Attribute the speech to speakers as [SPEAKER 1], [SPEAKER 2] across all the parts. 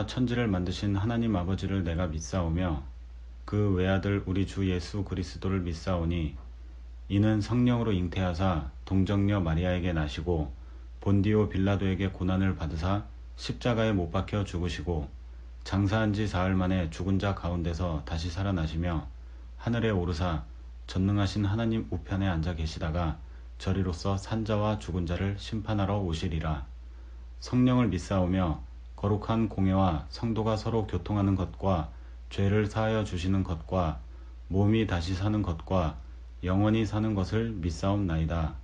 [SPEAKER 1] 하늘과 천지를 만드신 하나님 아버지를 내가 믿사오며 그 외아들 우리 주 예수 그리스도를 믿사오니 이는 성령으로 잉태하사 동정녀 마리아에게 나시고 본디오 빌라도에게 고난을 받으사 십자가에 못 박혀 죽으시고 장사한 지 사흘 만에 죽은 자 가운데서 다시 살아나시며 하늘에 오르사 전능하신 하나님 우편에 앉아 계시다가 저리로서 산자와 죽은 자를 심판하러 오시리라. 성령을 믿사오며 거룩한 공예와 성도가 서로 교통하는 것과 죄를 사하여 주시는 것과 몸이 다시 사는 것과 영원히 사는 것을 믿사옵나이다.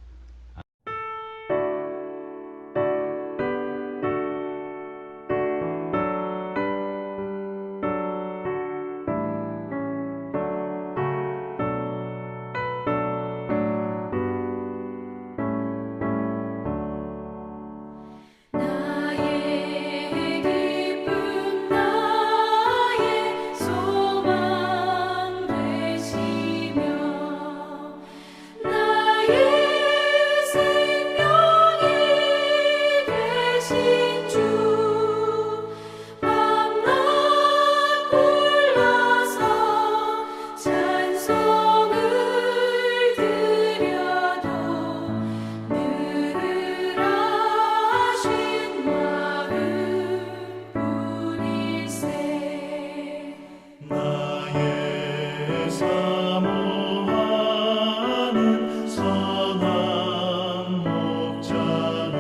[SPEAKER 2] 나의 기쁨 나의 소망 되시며 나의 생명이 되신 주 밤낮 불러서 찬송을 드려도 늘으라신 마음뿐일세.
[SPEAKER 3] 나의 사모하는 선한 목자는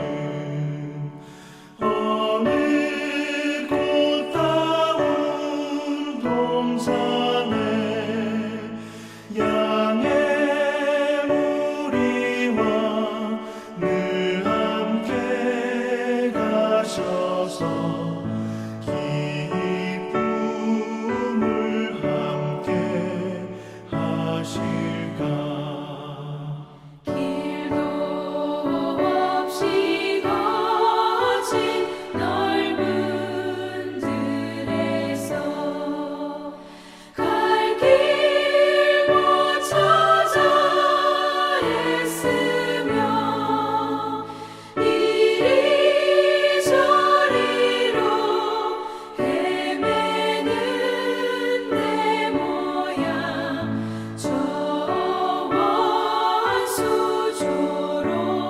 [SPEAKER 3] 어느 꽃다운 동산에 양의 무리와 늘 함께 가셔서 기쁨을 함께 하실까.
[SPEAKER 2] 길도 없이 거친 넓은 들에서 갈 길 못 찾아 애쓰며 이리저리로 헤매는 내 모양 저 원수 조롱하도다.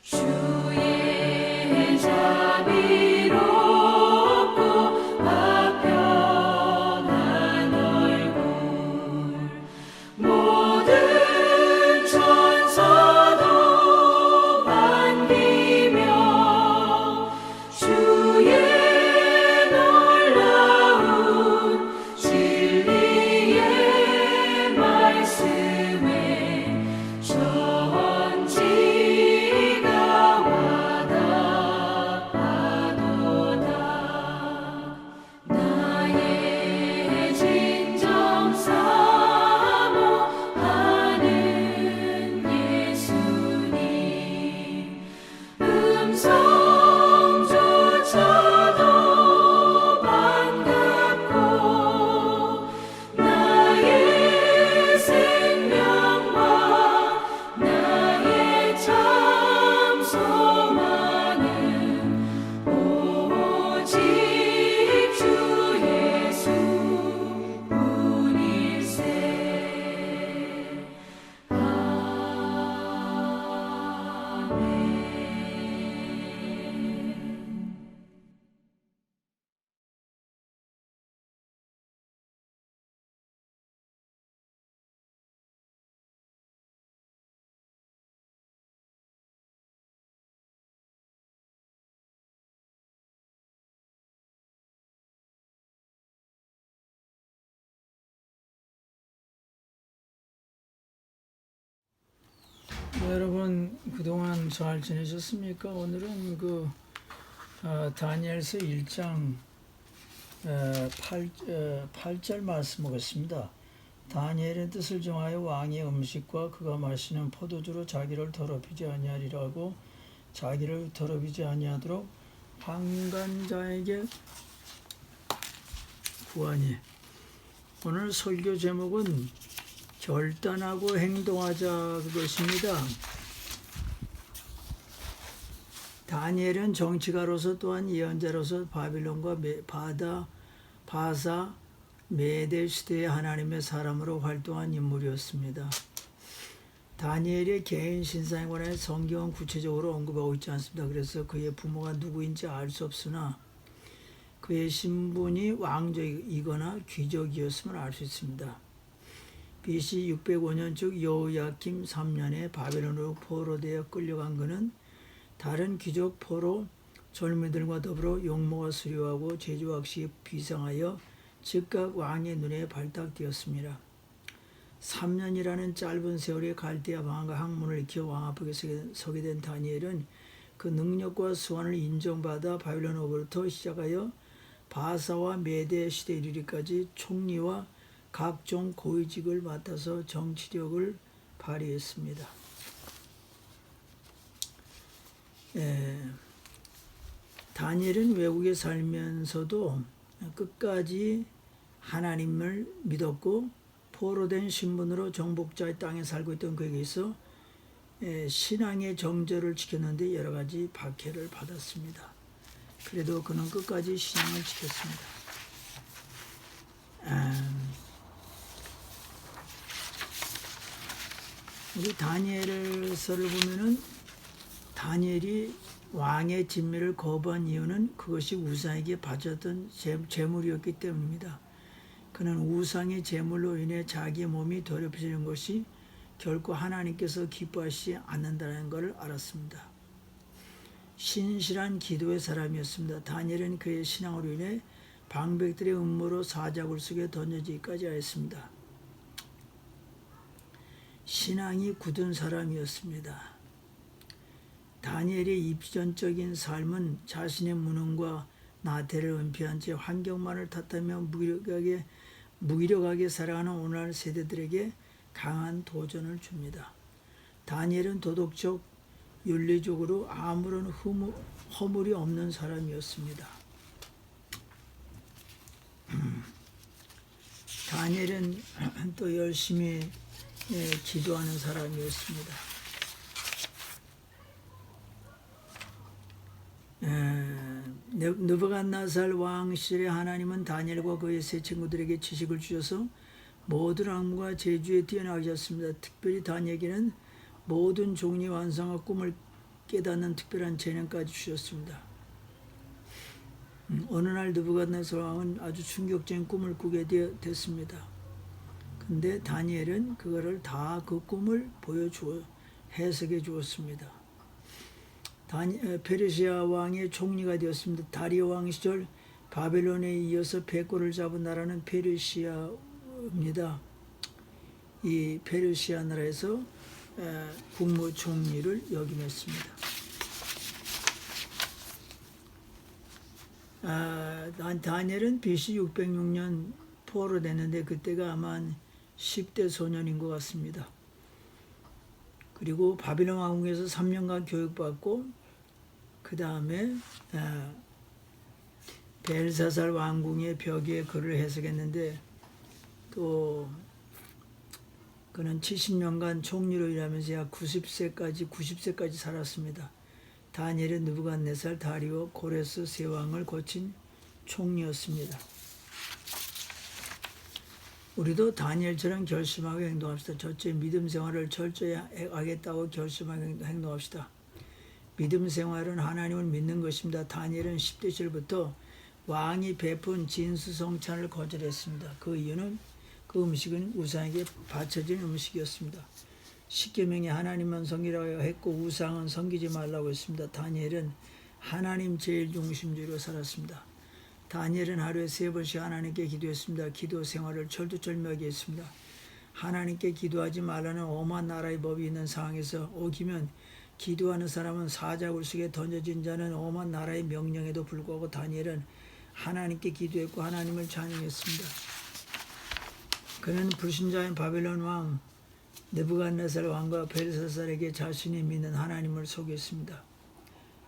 [SPEAKER 2] 주의 자비롭고 화평한 얼굴 모든 천사도 반기며 주의 놀라운 진리의 말씀에 천지가 와닿아도다. 나의 진정 사모하는 예수님 음성조차도 반갑고 나의 생명과 나의 참 소망은 오직 주 예수뿐일세. 아멘.
[SPEAKER 4] 여러분 그동안 잘 지내셨습니까? 오늘은 다니엘서 1장 8절 말씀 보겠습니다. 다니엘의 뜻을 정하여 왕의 음식과 그가 마시는 포도주로 자기를 더럽히지 아니하리라고 자기를 더럽히지 아니하도록 방관자에게 구하니. 오늘 설교 제목은 결단하고 행동하자 그것입니다. 다니엘은 정치가로서 또한 예언자로서 바빌론과 바사 메대 시대의 하나님의 사람으로 활동한 인물이었습니다. 다니엘의 개인 신상에 관해 성경은 구체적으로 언급하고 있지 않습니다. 그래서 그의 부모가 누구인지 알 수 없으나 그의 신분이 왕족이거나 귀족이었음을 알 수 있습니다. BC 605년 즉 여호야킴 3년에 바벨론으로 포로되어 끌려간 그는 다른 귀족 포로 젊은이들과 더불어 용모가 수료하고 제조학식에 비상하여 즉각 왕의 눈에 발탁되었습니다. 3년이라는 짧은 세월에 갈대아 방황과 학문을 익혀 왕 앞에 서게 된 다니엘은 그 능력과 수완을 인정받아 바빌론으로부터 시작하여 바사와 메대 시대에 이르기까지 총리와 각종 고위직을 맡아서 정치력을 발휘했습니다. 다니엘은 외국에 살면서도 끝까지 하나님을 믿었고 포로된 신분으로 정복자의 땅에 살고 있던 그에게 있어 신앙의 정절을 지켰는데 여러 가지 박해를 받았습니다. 그래도 그는 끝까지 신앙을 지켰습니다. 우리 다니엘서를 보면은 다니엘이 왕의 진미를 거부한 이유는 그것이 우상에게 바쳤던 재물이었기 때문입니다. 그는 우상의 재물로 인해 자기의 몸이 더럽혀지는 것이 결코 하나님께서 기뻐하시지 않는다는 것을 알았습니다. 신실한 기도의 사람이었습니다. 다니엘은 그의 신앙으로 인해 방백들의 음모로 사자굴 속에 던져지기까지 하였습니다. 신앙이 굳은 사람이었습니다. 다니엘의 입전적인 삶은 자신의 무능과 나태를 은폐한 채 환경만을 탓하며 무기력하게 살아가는 오늘날 세대들에게 강한 도전을 줍니다. 다니엘은 도덕적, 윤리적으로 아무런 허물이 없는 사람이었습니다. 다니엘은 또 열심히 기도하는 사람이었습니다. 느부갓네살 왕 시절에 하나님은 다니엘과 그의 세 친구들에게 지식을 주셔서 모든 학문과 재주에 뛰어나게 하셨습니다. 특별히 다니엘에게는 모든 종리 완성과 꿈을 깨닫는 특별한 재능까지 주셨습니다. 어느 날 느부갓네살 왕은 아주 충격적인 꿈을 꾸게 됐습니다. 근데 다니엘은 그거를 다 그 꿈을 해석해 주었습니다. 페르시아 왕의 총리가 되었습니다. 다리오 왕 시절 바벨론에 이어서 패권을 잡은 나라는 페르시아입니다. 이 페르시아 나라에서 국무총리를 역임했습니다. 다니엘은 BC 606년 포로됐는데 그때가 아마 10대 소년인 것 같습니다. 그리고 바빌론 왕궁에서 3년간 교육받고 그 다음에 벨사살 왕궁의 벽에 글을 해석했는데 또 그는 70년간 총리로 일하면서 약 90세까지 살았습니다. 다니엘은 느부갓네살, 다리오, 고레스 세 왕을 거친 총리였습니다. 우리도 다니엘처럼 결심하고 행동합시다. 첫째, 믿음 생활을 철저히 하겠다고 결심하고 행동합시다. 믿음 생활은 하나님을 믿는 것입니다. 다니엘은 10대 시절부터 왕이 베푼 진수성찬을 거절했습니다. 그 이유는 그 음식은 우상에게 바쳐진 음식이었습니다. 십계명에 하나님만 섬기라고 했고 우상은 섬기지 말라고 했습니다. 다니엘은 하나님 제일 중심주의로 살았습니다. 다니엘은 하루에 3번씩 하나님께 기도했습니다. 기도 생활을 철두철미하게 했습니다. 하나님께 기도하지 말라는 엄한 나라의 법이 있는 상황에서 어기면 기도하는 사람은 사자굴 속에 던져진 자는 엄한 나라의 명령에도 불구하고 다니엘은 하나님께 기도했고 하나님을 찬양했습니다. 그는 불신자인 바벨론 왕 느부갓네살 왕과 벨사살에게 자신이 믿는 하나님을 속였습니다.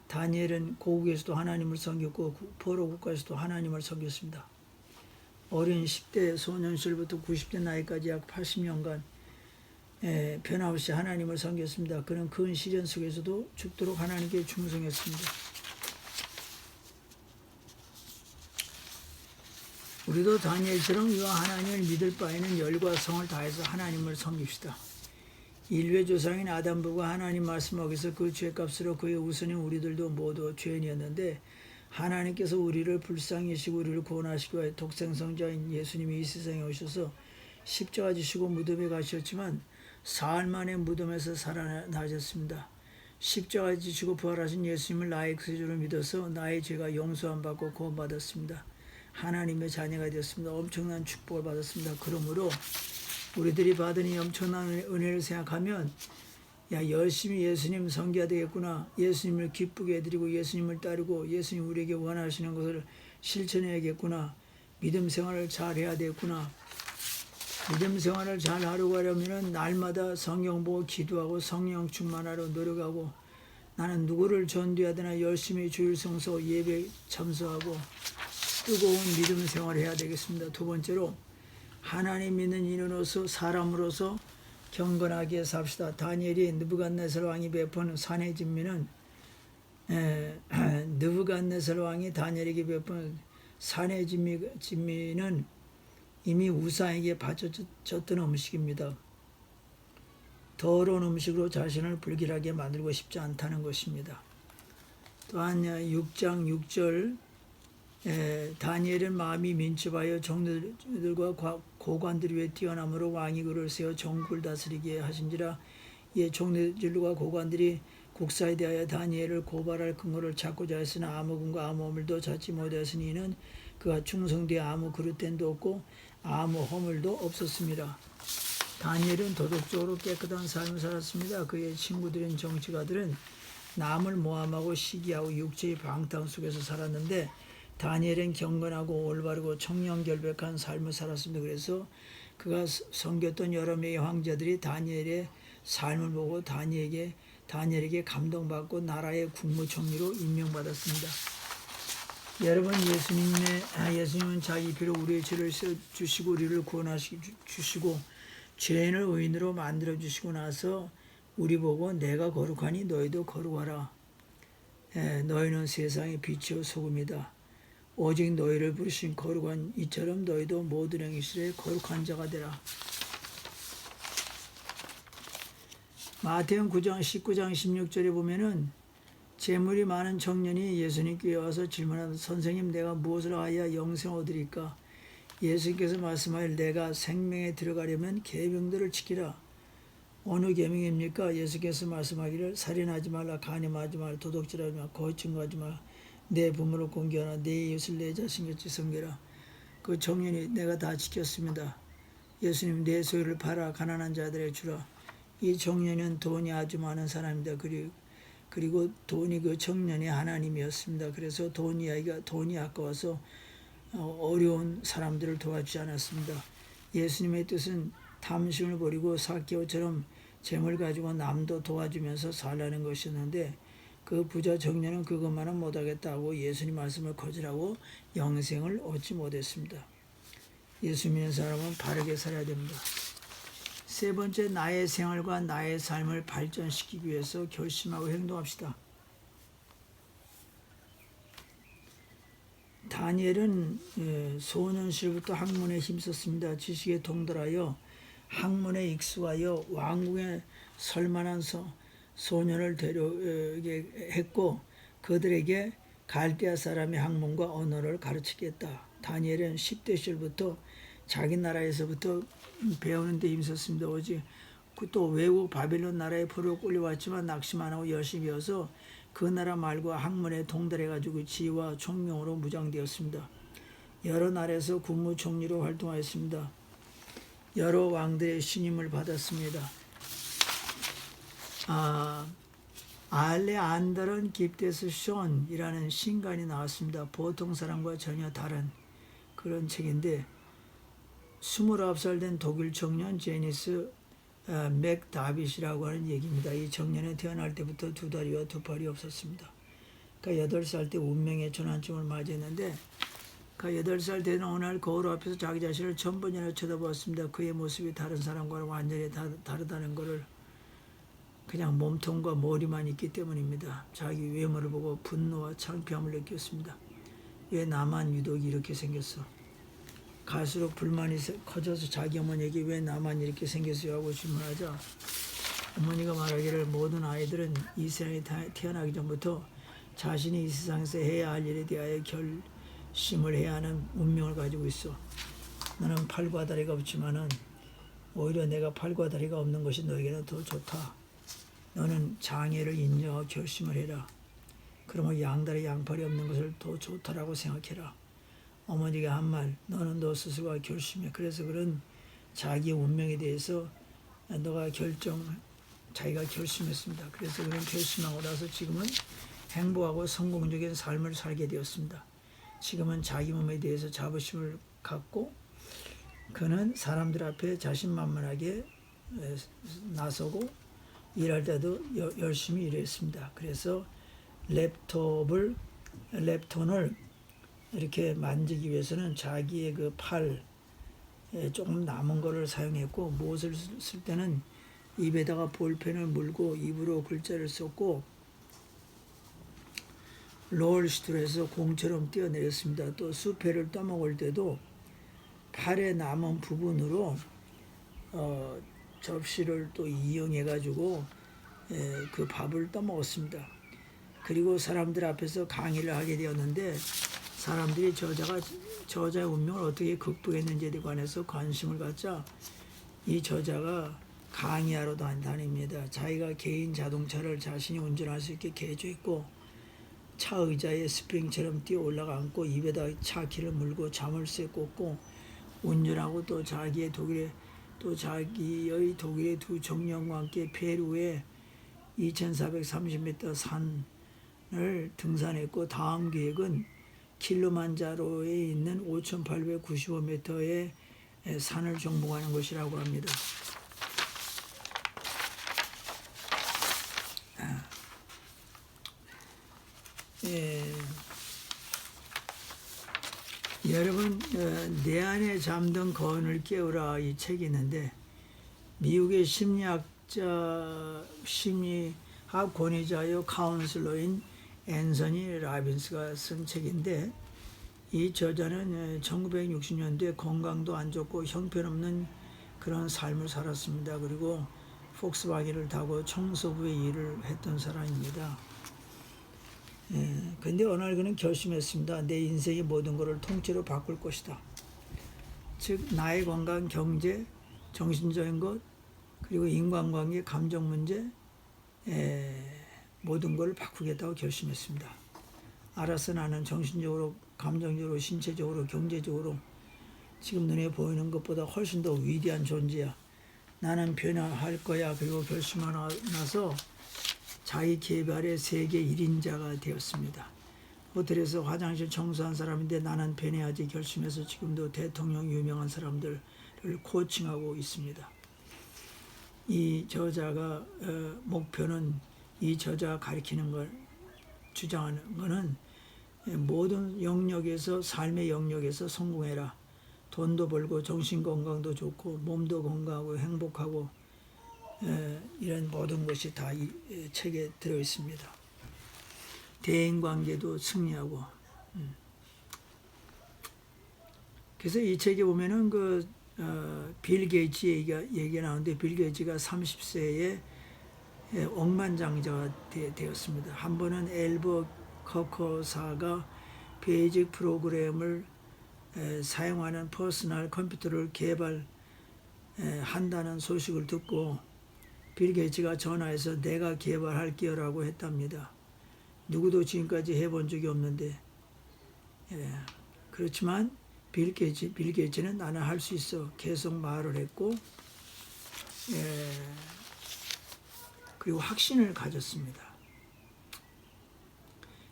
[SPEAKER 4] 다니엘은 고국에서도 하나님을 섬겼고 포로 국가에서도 하나님을 섬겼습니다. 어린 10대 소년 시절부터 90대 나이까지 약 80년간 변함없이 하나님을 섬겼습니다. 그는 큰 시련 속에서도 죽도록 하나님께 충성했습니다. 우리도 다니엘처럼 이와 하나님을 믿을 바에는 열과 성을 다해서 하나님을 섬깁시다. 인류의 조상인 아담부가 하나님 말씀 어기서 그 죄값으로 그의 우선인 우리들도 모두 죄인이었는데 하나님께서 우리를 불쌍히 여시고 우리를 구원하시기 위해 독생성자인 예수님이 이 세상에 오셔서 십자가 지시고 무덤에 가셨지만 사흘 만에 무덤에서 살아나셨습니다. 십자가 지시고 부활하신 예수님을 나의 구세주로 믿어서 나의 죄가 용서함 받고 구원받았습니다. 하나님의 자녀가 되었습니다. 엄청난 축복을 받았습니다. 그러므로 우리들이 받은 이 엄청난 은혜를 생각하면 열심히 예수님 섬겨야 되겠구나. 예수님을 기쁘게 해드리고 예수님을 따르고 예수님 우리에게 원하시는 것을 실천해야겠구나. 믿음 생활을 잘 해야 되겠구나. 믿음 생활을 잘 하려면 날마다 성경 보고 기도하고 성령 충만하러 노력하고 나는 누구를 전도해야 되나 열심히 주일 성서 예배 참석하고 뜨거운 믿음 생활을 해야 되겠습니다. 두 번째로 하나님 믿는 인으로서 사람으로서 경건하게 삽시다. 다니엘이 느부갓네살 왕이 베푼 산의 진미는 느부갓네살 왕이 다니엘에게 베푼 산의 진미는 이미 우상에게 바쳐졌던 음식입니다. 더러운 음식으로 자신을 불길하게 만들고 싶지 않다는 것입니다. 또한 6장 6절 다니엘은 마음이 민첩하여 종들과 고관들 위에 뛰어남으로 왕이 그를 세워 전국을 다스리게 하신지라. 이에 종들과 고관들이 국사에 대하여 다니엘을 고발할 근거를 찾고자 했으나 아무 근거 아무 허물도 찾지 못하였으니 이는 그가 충성되어 아무 그릇됨도 없고 아무 허물도 없었습니다. 다니엘은 도덕적으로 깨끗한 삶을 살았습니다. 그의 친구들인 정치가들은 남을 모함하고 시기하고 육체의 방탕 속에서 살았는데 다니엘은 경건하고 올바르고 청렴결백한 삶을 살았습니다. 그래서 그가 섬겼던 여러 명의 황제들이 다니엘의 삶을 보고 다니엘에게 감동받고 나라의 국무총리로 임명받았습니다. 여러분, 예수님은 자기 피로 우리의 죄를 씻어주시고 우리를 구원하시고 죄인을 의인으로 만들어주시고 나서 우리 보고 내가 거룩하니 너희도 거룩하라. 너희는 세상의 빛이요 소금이다. 오직 너희를 부르신 거룩한 이처럼 너희도 모든 행실에 거룩한 자가 되라. 마태복음 9장 19장 16절에 보면은 재물이 많은 청년이 예수님께 와서 질문하다. 선생님, 내가 무엇을 하여야 영생 얻으리까? 예수님께서 말씀하여 내가 생명에 들어가려면 계명들을 지키라. 어느 계명입니까? 예수께서 말씀하기를 살인하지 말라, 간음하지 말라, 도둑질하지 말라, 거짓 증거하지 말라, 내 부모를 공경하라, 내 이웃을 내 자신같이 섬기라. 그 청년이 내가 다 지켰습니다. 예수님, 내 소유를 팔아 가난한 자들에게 주라. 이 청년은 돈이 아주 많은 사람입니다. 그리고 돈이 그 청년의 하나님이었습니다. 그래서 돈이 아까워서 어려운 사람들을 도와주지 않았습니다. 예수님의 뜻은 탐심을 버리고 삭개오처럼 재물 가지고 남도 도와주면서 살라는 것이었는데 그 부자 청년은 그것만은 못하겠다고 예수님 말씀을 거절하고 영생을 얻지 못했습니다. 예수 믿는 사람은 바르게 살아야 됩니다. 세 번째, 나의 생활과 나의 삶을 발전시키기 위해서 결심하고 행동합시다. 다니엘은 소년 시절부터 학문에 힘썼습니다. 지식에 동달하여 학문에 익숙하여 왕궁에 설만한 소년을 데려오게 했고 그들에게 갈대아 사람의 학문과 언어를 가르치겠다. 다니엘은 10대 시절부터 자기 나라에서부터 배우는 데 힘썼습니다. 오직 또 외국 바빌론 나라에 포로로 끌려왔지만 낙심 안 하고 열심히 배워서 그 나라 말과 학문에 동달해가지고 지혜와 총명으로 무장되었습니다. 여러 나라에서 국무총리로 활동하였습니다. 여러 왕들의 신임을 받았습니다. 알레안더런 깁데스 숀이라는 신간이 나왔습니다. 보통 사람과 전혀 다른 그런 책인데 29살 된 독일 청년 제니스 맥다빗이라고 하는 얘기입니다. 이 청년은 태어날 때부터 두 다리와 두 팔이 없었습니다. 그러니까 8살 때 운명의 전환점을 맞이했는데, 그러니까 8살 되는 어느 날 거울 앞에서 자기 자신을 1000번이나 쳐다보았습니다. 그의 모습이 다른 사람과는 완전히 다르다는 것을 그냥 몸통과 머리만 있기 때문입니다. 자기 외모를 보고 분노와 창피함을 느꼈습니다. 왜 나만 유독 이렇게 생겼어? 갈수록 불만이 커져서 자기 어머니에게 왜 나만 이렇게 생겼어요? 하고 질문하자 어머니가 말하기를 모든 아이들은 이 세상에 태어나기 전부터 자신이 이 세상에서 해야 할 일에 대하여 결심을 해야 하는 운명을 가지고 있어. 너는 팔과 다리가 없지만은 오히려 내가 팔과 다리가 없는 것이 너에게는 더 좋다. 너는 장애를 인정하고 결심을 해라. 그러면 양다리 양팔이 없는 것을 더 좋다라고 생각해라. 어머니가 한 말, 너는 너 스스로가 결심해. 그래서 그런 자기의 운명에 대해서 자기가 결심했습니다. 그래서 그런 결심하고 나서 지금은 행복하고 성공적인 삶을 살게 되었습니다. 지금은 자기 몸에 대해서 자부심을 갖고 그는 사람들 앞에 자신만만하게 나서고 일할 때도 열심히 일했습니다. 그래서 랩톤을 이렇게 만지기 위해서는 자기의 그 팔에 조금 남은 거를 사용했고, 무엇을 쓸 때는 입에다가 볼펜을 물고 입으로 글자를 썼고, 롤시트로 공처럼 뛰어내렸습니다. 또 수페를 떠먹을 때도 팔에 남은 부분으로 접시를 또 이용해 가지고 그 밥을 떠먹었습니다. 그리고 사람들 앞에서 강의를 하게 되었는데, 사람들이 저자의 운명을 어떻게 극복했는지에 관해서 관심을 갖자 이 저자가 강의하러 다닙니다. 자기가 개인 자동차를 자신이 운전할 수 있게 개조했고, 차 의자에 스프링처럼 뛰어 올라가 앉고 입에다 차 키를 물고 자물쇠 꽂고 운전하고, 또 자기의 독일의 두 정령과 함께 페루의 2430m 산을 등산했고, 다음 계획은 킬리만자로에 있는 5895m의 산을 정복하는 것이라고 합니다. 여러분, 내 안에 잠든 거인을 깨우라, 이 책이 있는데, 미국의 심리학 권위자요 카운슬러인 앤서니 라빈스가 쓴 책인데, 이 저자는 1960년대에 건강도 안 좋고 형편없는 그런 삶을 살았습니다. 그리고 폭스바겐을 타고 청소부의 일을 했던 사람입니다. 근데 어느 날 그는 결심했습니다. 내 인생의 모든 것을 통째로 바꿀 것이다. 즉 나의 건강, 경제, 정신적인 것, 그리고 인간관계, 감정 문제, 모든 걸 바꾸겠다고 결심했습니다. 알아서 나는 정신적으로, 감정적으로, 신체적으로, 경제적으로 지금 눈에 보이는 것보다 훨씬 더 위대한 존재야. 나는 변화할 거야. 그리고 결심하고 나서 자기 개발의 세계 1인자가 되었습니다. 호텔에서 화장실 청소한 사람인데 나는 변해야지 결심해서 지금도 대통령 유명한 사람들을 코칭하고 있습니다. 이 저자가 목표는, 이 저자가 가리키는 걸, 주장하는 것은 모든 영역에서, 삶의 영역에서 성공해라. 돈도 벌고 정신건강도 좋고 몸도 건강하고 행복하고 이런 모든 것이 다 이 책에 들어있습니다. 대인관계도 승리하고. 그래서 이 책에 보면은 빌 게이츠 얘기가 나오는데, 빌 게이츠가 30세에 억만장자가 되었습니다. 한 번은 엘버 커커사가 베이직 프로그램을 사용하는 퍼스널 컴퓨터를 개발한다는 소식을 듣고 빌 게이츠가 전화해서 내가 개발할게요 라고 했답니다. 누구도 지금까지 해본 적이 없는데, 그렇지만 빌 게이츠는 나는 할 수 있어 계속 말을 했고, 그리고 확신을 가졌습니다.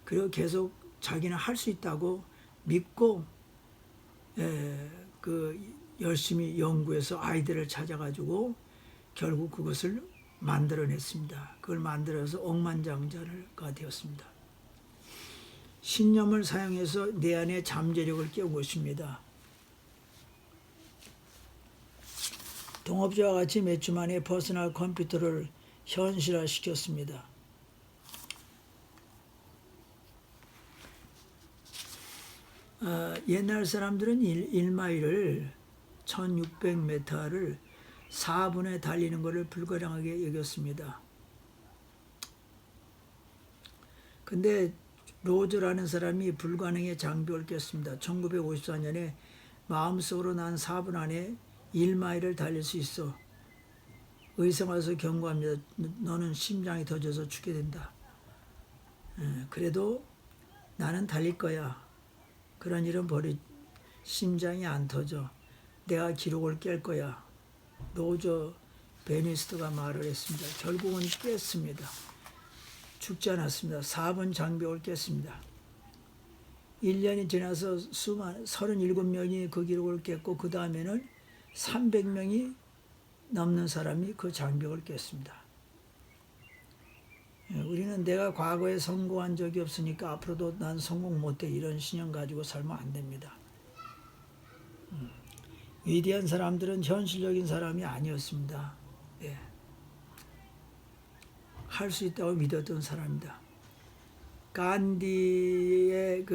[SPEAKER 4] 그리고 계속 자기는 할 수 있다고 믿고 그 열심히 연구해서 아이디어를 찾아가지고 결국 그것을 만들어냈습니다. 그걸 만들어서 억만장자가 되었습니다. 신념을 사용해서 내 안에 잠재력을 깨운 것입니다. 동업자와 같이 몇 주 만에 퍼스널 컴퓨터를 현실화시켰습니다. 옛날 사람들은 1마일을 1600m를 4분에 달리는 것을 불가능하게 여겼습니다. 근데 로저라는 사람이 불가능의 장벽을 깼습니다. 1954년에 마음속으로 난 4분 안에 1마일을 달릴 수 있어. 의사가 와서 경고합니다. 너는 심장이 터져서 죽게 된다. 그래도 나는 달릴 거야. 그런 일은 심장이 안 터져. 내가 기록을 깰 거야. 로저 베니스트가 말을 했습니다. 결국은 깼습니다. 죽지 않았습니다. 4분 장벽을 깼습니다. 1년이 지나서 37명이 그 기록을 깼고 그 다음에는 300명이 넘는 사람이 그 장벽을 깼습니다. 우리는 내가 과거에 성공한 적이 없으니까 앞으로도 난 성공 못해 이런 신념 가지고 살면 안 됩니다. 위대한 사람들은 현실적인 사람이 아니었습니다. 할 수 있다고 믿었던 사람입니다. 간디의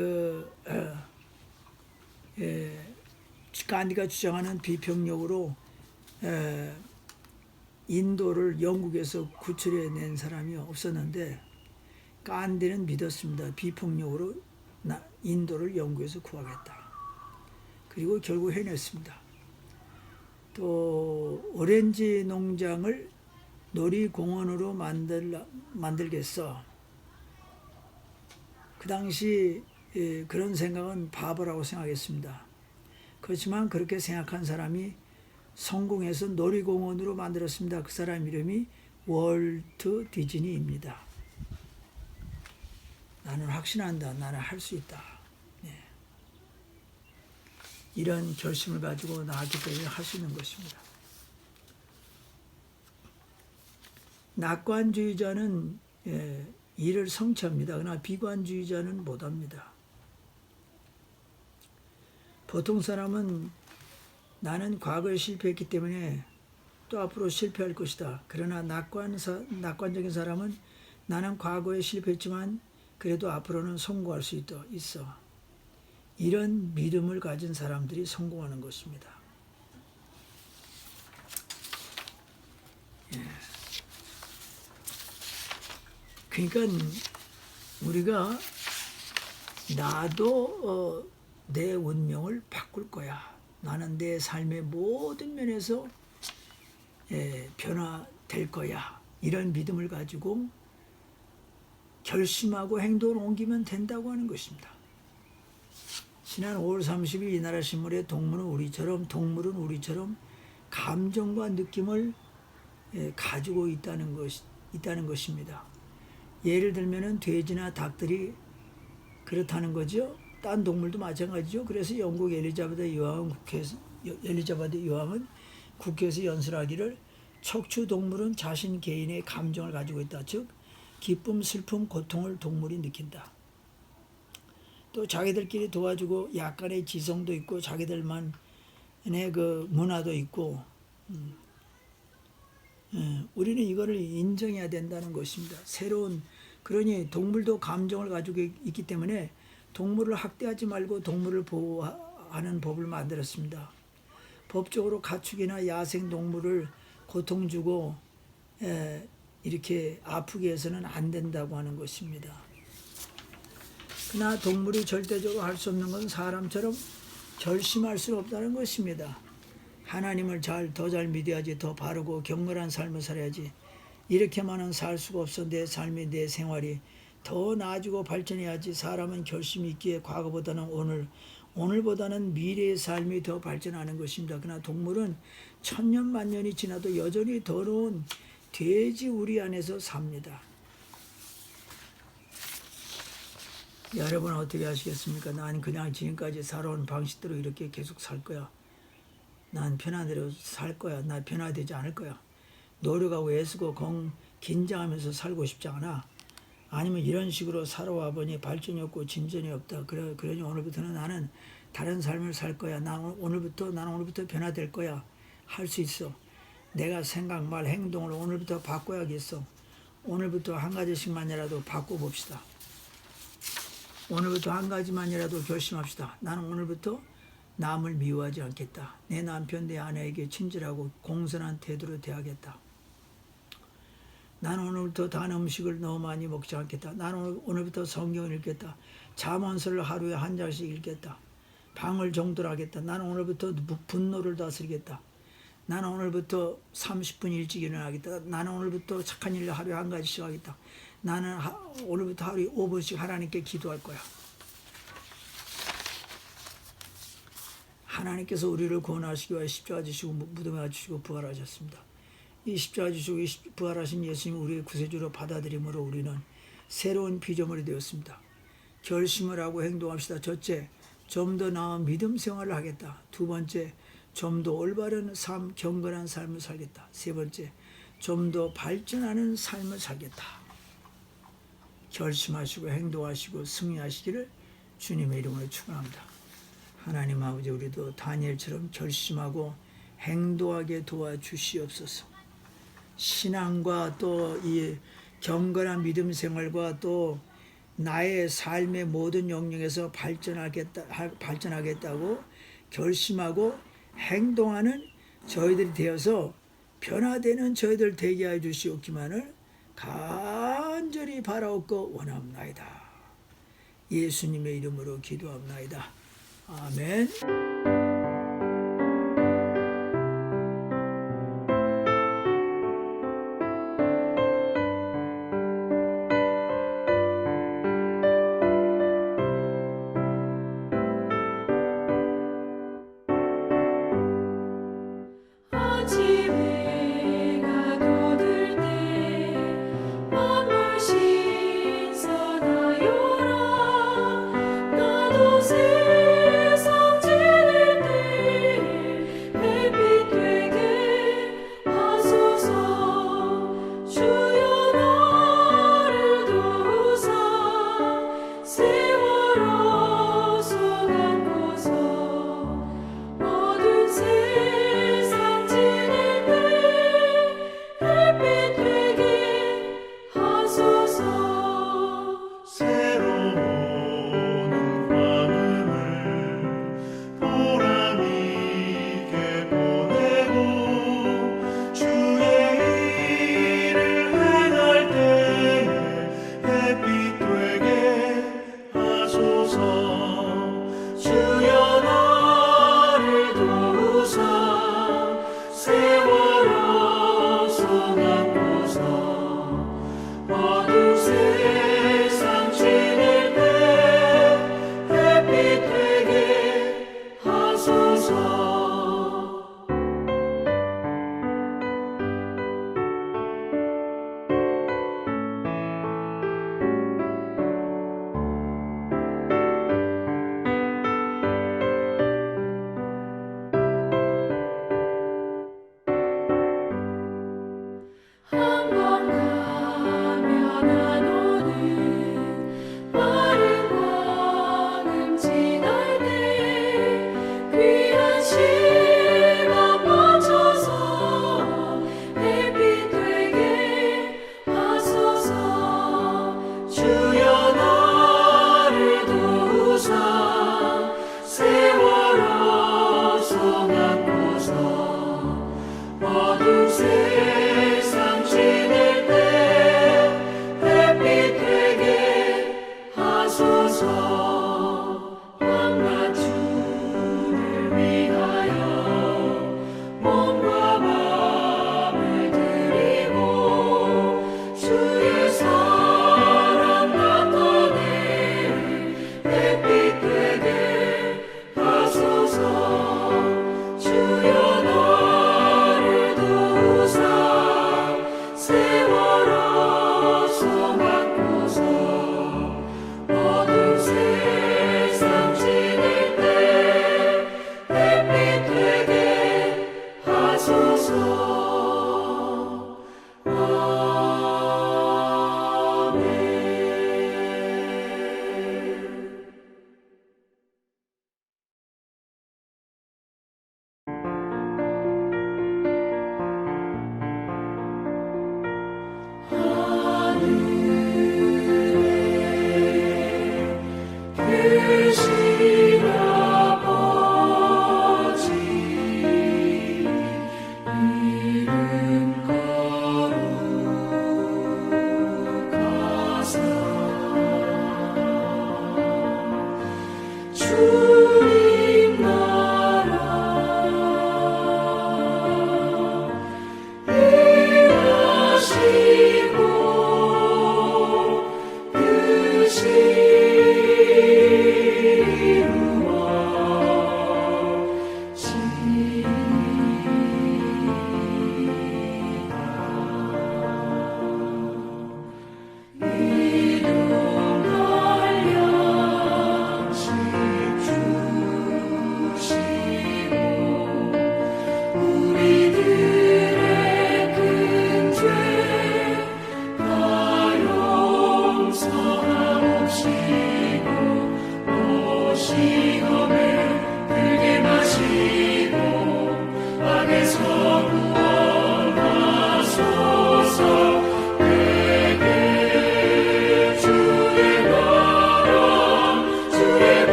[SPEAKER 4] 간디가 주장하는 비평력으로 인도를 영국에서 구출해낸 사람이 없었는데 간디는 믿었습니다. 비폭력으로 인도를 영국에서 구하겠다. 그리고 결국 해냈습니다. 또 오렌지 농장을 놀이공원으로 만들겠어. 그 당시 그런 생각은 바보라고 생각했습니다. 그렇지만 그렇게 생각한 사람이 성공해서 놀이공원으로 만들었습니다. 그 사람 이름이 월트 디즈니입니다. 나는 확신한다. 나는 할 수 있다. 이런 결심을 가지고 나왔기 때문에 할 수 있는 것입니다. 낙관주의자는 일을 성취합니다. 그러나 비관주의자는 못합니다. 보통 사람은 나는 과거에 실패했기 때문에 또 앞으로 실패할 것이다. 그러나 낙관적인 사람은 나는 과거에 실패했지만 그래도 앞으로는 성공할 수 있어. 이런 믿음을 가진 사람들이 성공하는 것입니다. 그러니까 우리가 나도 내 운명을 바꿀 거야. 나는 내 삶의 모든 면에서 변화될 거야. 이런 믿음을 가지고 결심하고 행동을 옮기면 된다고 하는 것입니다. 지난 5월 30일 이나라 신문에 동물은 우리처럼 감정과 느낌을 가지고 있다는 것입니다. 예를 들면은 돼지나 닭들이 그렇다는 거죠. 딴 동물도 마찬가지죠. 그래서 영국 엘리자베트 여왕은 국회에서 연설하기를 척추 동물은 자신 개인의 감정을 가지고 있다. 즉 기쁨, 슬픔, 고통을 동물이 느낀다. 또 자기들끼리 도와주고 약간의 지성도 있고 자기들만의 그 문화도 있고 우리는 이거를 인정해야 된다는 것입니다. 그러니 동물도 감정을 가지고 있기 때문에 동물을 학대하지 말고 동물을 보호하는 법을 만들었습니다. 법적으로 가축이나 야생 동물을 고통 주고 이렇게 아프게 해서는 안 된다고 하는 것입니다. 그러나 동물이 절대적으로 할 수 없는 건 사람처럼 결심할 수 없다는 것입니다. 하나님을 더 잘 믿어야지, 더 바르고 경건한 삶을 살아야지. 이렇게만은 살 수가 없어. 내 삶이, 내 생활이 더 나아지고 발전해야지. 사람은 결심이 있기에 과거보다는 오늘보다는 미래의 삶이 더 발전하는 것입니다. 그러나 동물은 천년 만년이 지나도 여전히 더러운 돼지 우리 안에서 삽니다. 여러분은 어떻게 하시겠습니까? 난 그냥 지금까지 살아온 방식대로 이렇게 계속 살 거야. 난 편안대로 살 거야. 나 변화되지 않을 거야. 노력하고 애쓰고 긴장하면서 살고 싶지 않아. 아니면 이런 식으로 살아와 보니 발전이 없고 진전이 없다. 그러니 오늘부터는 나는 다른 삶을 살 거야. 나는 오늘부터 변화될 거야. 할 수 있어. 내가 생각, 말, 행동을 오늘부터 바꿔야겠어. 오늘부터 한 가지씩만이라도 바꿔봅시다. 오늘부터 한 가지만이라도 결심합시다. 나는 오늘부터 남을 미워하지 않겠다. 내 남편, 내 아내에게 친절하고 공손한 태도로 대하겠다. 나는 오늘부터 단 음식을 너무 많이 먹지 않겠다. 나는 오늘부터 성경을 읽겠다. 잠언서를 하루에 한 장씩 읽겠다. 방을 정도로 하겠다. 나는 오늘부터 분노를 다스리겠다. 나는 오늘부터 30분 일찍 일어나겠다. 나는 오늘부터 착한 일을 하루에 한 가지씩 하겠다. 나는 오늘부터 하루에 5분씩 하나님께 기도할 거야. 하나님께서 우리를 구원하시기 위해 십자가 지시고 무덤에 가주시고 부활하셨습니다. 이 십자가 지시고 부활하신 예수님 우리의 구세주로 받아들임으로 우리는 새로운 피조물이 되었습니다. 결심을 하고 행동합시다. 첫째, 좀 더 나은 믿음 생활을 하겠다. 두 번째, 좀 더 올바른 삶, 경건한 삶을 살겠다. 세 번째, 좀 더 발전하는 삶을 살겠다. 결심하시고 행동하시고 승리하시기를 주님의 이름으로 축원합니다. 하나님 아버지, 우리도 다니엘처럼 결심하고 행동하게 도와주시옵소서. 신앙과 또 이 경건한 믿음 생활과 또 나의 삶의 모든 영역에서 발전하겠다고 결심하고 행동하는 저희들이 되어서 변화되는 저희들 되게 해 주시옵기만을 간절히 바라옵고 원합나이다. 예수님의 이름으로 기도합나이다. 아멘.